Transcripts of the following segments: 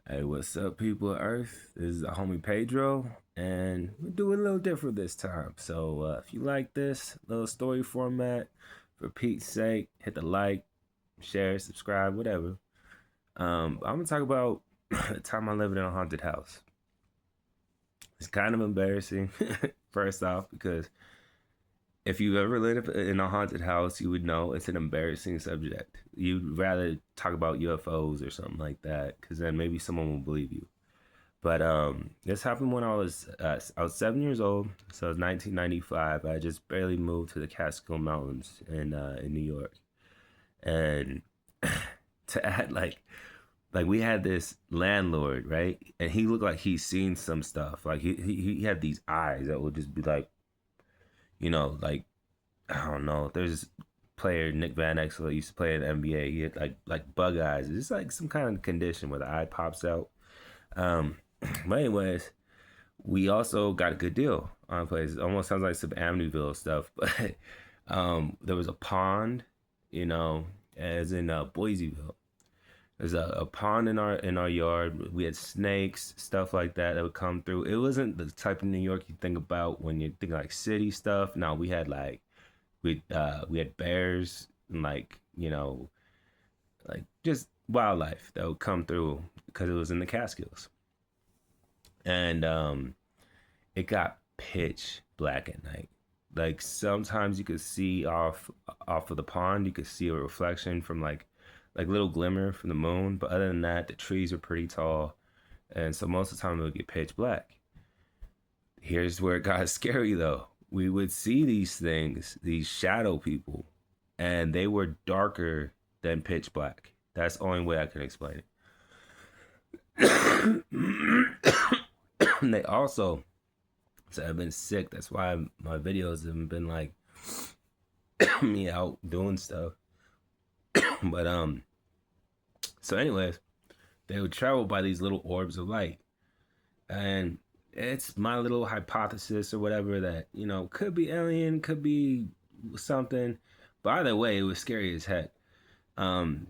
Hey, what's up, people of Earth? This is the homie Pedro, and we're doing a little different this time. So, if you like this little story format, for Pete's sake, hit the like, share, subscribe, whatever. I'm gonna talk about the time I lived in a haunted house. It's kind of embarrassing, first off, because if you've ever lived in a haunted house, you would know it's an embarrassing subject. You'd rather talk about UFOs or something like that, because then maybe someone will believe you. But this happened when I was 7 years old, so it was 1995. I just barely moved to the Catskill Mountains in New York, and to add like we had this landlord, right, and he looked like he's seen some stuff. Like he had these eyes that would just be like, like I don't know. There's this player Nick Van Exel used to play in the NBA. He had like bug eyes. It's like some kind of condition where the eye pops out. Um, but anyways, we also got a good deal on places. Almost sounds like some Amityville stuff, but there was a pond, as in Boiseville. There's a pond in our yard. We had snakes, stuff like that would come through. It wasn't the type of New York you think about when you think like city stuff. No, we had we had bears and like just wildlife that would come through because it was in the Catskills. And it got pitch black at night. Like sometimes you could see off of the pond, you could see a reflection from like little glimmer from the moon. But other than that, the trees are pretty tall, and so most of the time it would get pitch black. Here's where it got scary though. We would see these things, these shadow people, and they were darker than pitch black. That's the only way I can explain it. They also, so I've been sick. That's why my videos haven't been like me out doing stuff. But so anyways, they would travel by these little orbs of light, and it's my little hypothesis or whatever that could be alien, could be something. But either way, it was scary as heck. Um,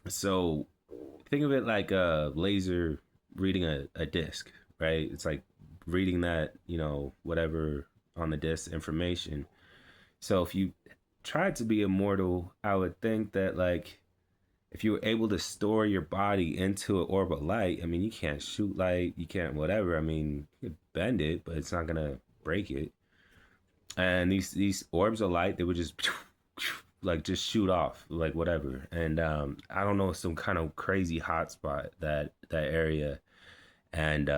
so think of it like a laser reading a disc, right? It's like reading that whatever on the disc information. So if you tried to be immortal, I would think that like if you were able to store your body into an orb of light, I mean, you can't shoot light, you can't whatever. I mean, you could bend it, but it's not gonna break it. And these orbs of light, they would just like just shoot off, like whatever. And I don't know, some kind of crazy hot spot that area. And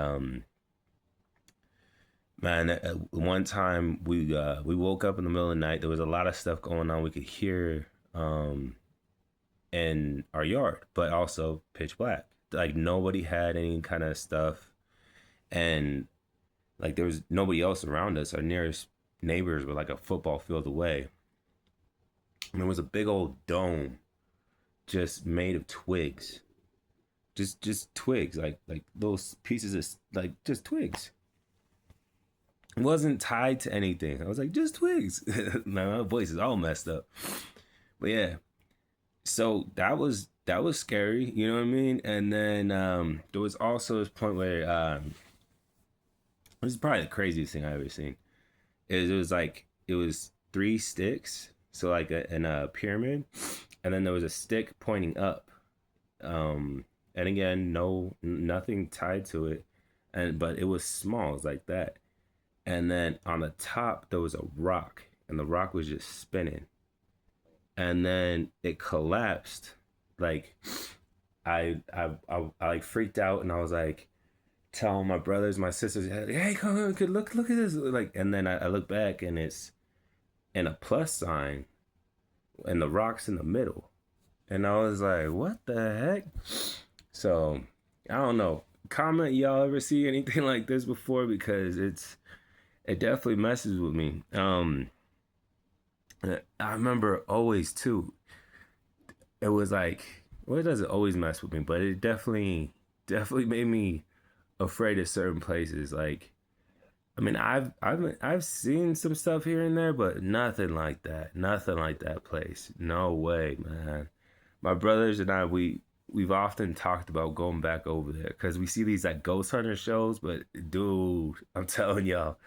man, one time we woke up in the middle of the night. There was a lot of stuff going on. We could hear in our yard, but also pitch black. Like nobody had any kind of stuff, and like there was nobody else around us. Our nearest neighbors were like a football field away, and there was a big old dome just made of twigs, just twigs, like those pieces of like just twigs. It wasn't tied to anything. I was like, just twigs. My voice is all messed up, but yeah, so that was scary, you know what I mean? And then there was also this point where this is probably the craziest thing I ever seen. It was three sticks, so like in a pyramid, and then there was a stick pointing up. And again, nothing tied to it, and but it was small, it was like that. And then on the top there was a rock, and the rock was just spinning, and then it collapsed. Like I like freaked out, and I was like telling my brothers, my sisters, hey, come on, look at this, like. And then I look back, and it's in a plus sign, and the rock's in the middle, and I was like, what the heck? So I don't know. Comment, y'all ever see anything like this before? Because it definitely messes with me. I remember always too, it was like, well, it doesn't always mess with me, but it definitely made me afraid of certain places. Like, I mean, I've seen some stuff here and there, but nothing like that. Nothing like that place. No way, man. My brothers and I, we've often talked about going back over there because we see these like ghost hunter shows, but dude, I'm telling y'all,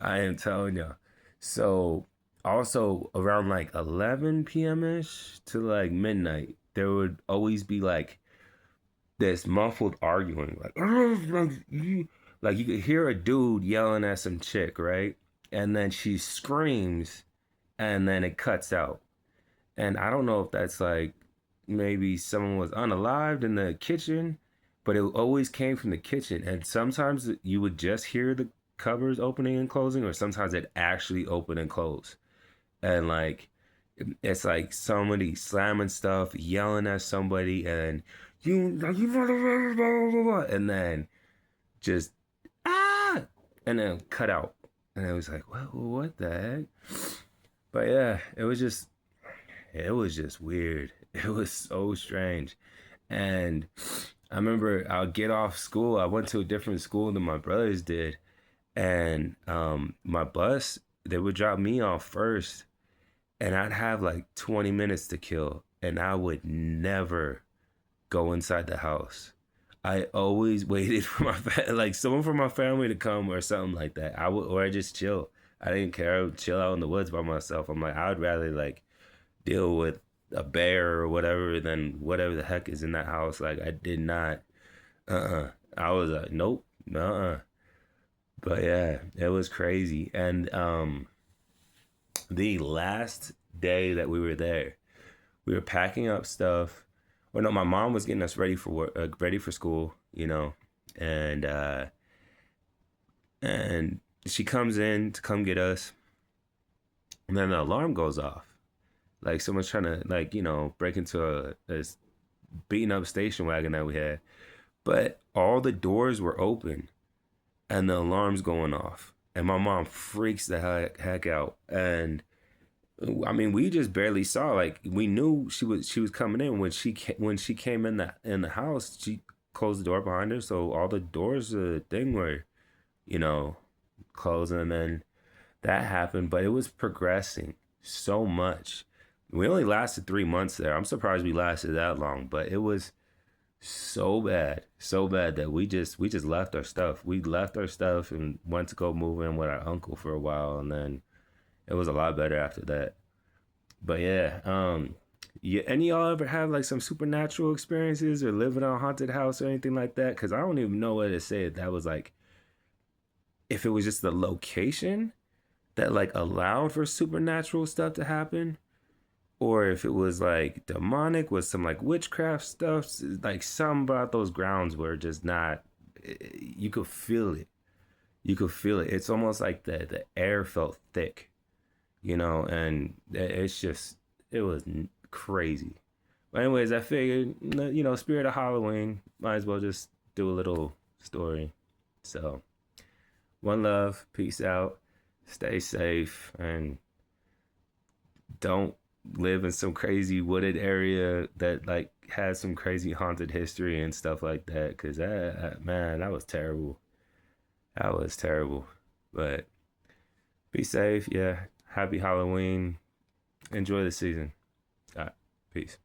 I am telling y'all. So also around like 11 p.m. ish to like midnight, there would always be like this muffled arguing, like you could hear a dude yelling at some chick, right? And then she screams, and then it cuts out. And I don't know if that's like maybe someone was unalived in the kitchen, but it always came from the kitchen. And sometimes you would just hear the cupboards opening and closing, or sometimes it actually open and close. And like it's like somebody slamming stuff, yelling at somebody, and you mother, and then just ah, and then cut out. And it was like, what the heck? But yeah, it was just weird. It was so strange. And I remember I'll get off school. I went to a different school than my brothers did. And my bus, they would drop me off first. And I'd have like 20 minutes to kill. And I would never go inside the house. I always waited for like someone from my family to come or something like that. Or I just chill. I didn't care. I would chill out in the woods by myself. I'm like, I would rather like deal with a bear or whatever than whatever the heck is in that house. Like I did not. I was like, nope, uh. But yeah, it was crazy. And the last day that we were there, we were packing up stuff. Well, no, my mom was getting us ready for work, ready for school, and and she comes in to come get us, and then the alarm goes off. Like someone's trying to like break into a beaten up station wagon that we had, but all the doors were open and the alarm's going off, and my mom freaks the heck out. And I mean, we just barely saw. Like we knew she was coming in when she came in the house. She closed the door behind her, so all the doors the thing were you know closing, and then that happened. But it was progressing so much. We only lasted 3 months there. I'm surprised we lasted that long, but it was so bad that we just left our stuff. We left our stuff and went to go move in with our uncle for a while, and then it was a lot better after that. But yeah, yeah. Any of y'all ever have like some supernatural experiences or live in a haunted house or anything like that? Because I don't even know what to say. If that was like if it was just the location that like allowed for supernatural stuff to happen, or if it was like demonic with some like witchcraft stuff. Like some about those grounds were just not. You could feel it. You could feel it. It's almost like the air felt thick, and it's just it was crazy. But anyways, I figured, spirit of Halloween, might as well just do a little story. So one love, peace out, stay safe, and don't live in some crazy wooded area that like has some crazy haunted history and stuff like that. Because man, that was terrible. That was terrible. But be safe. Yeah. Happy Halloween. Enjoy the season. All right. Peace.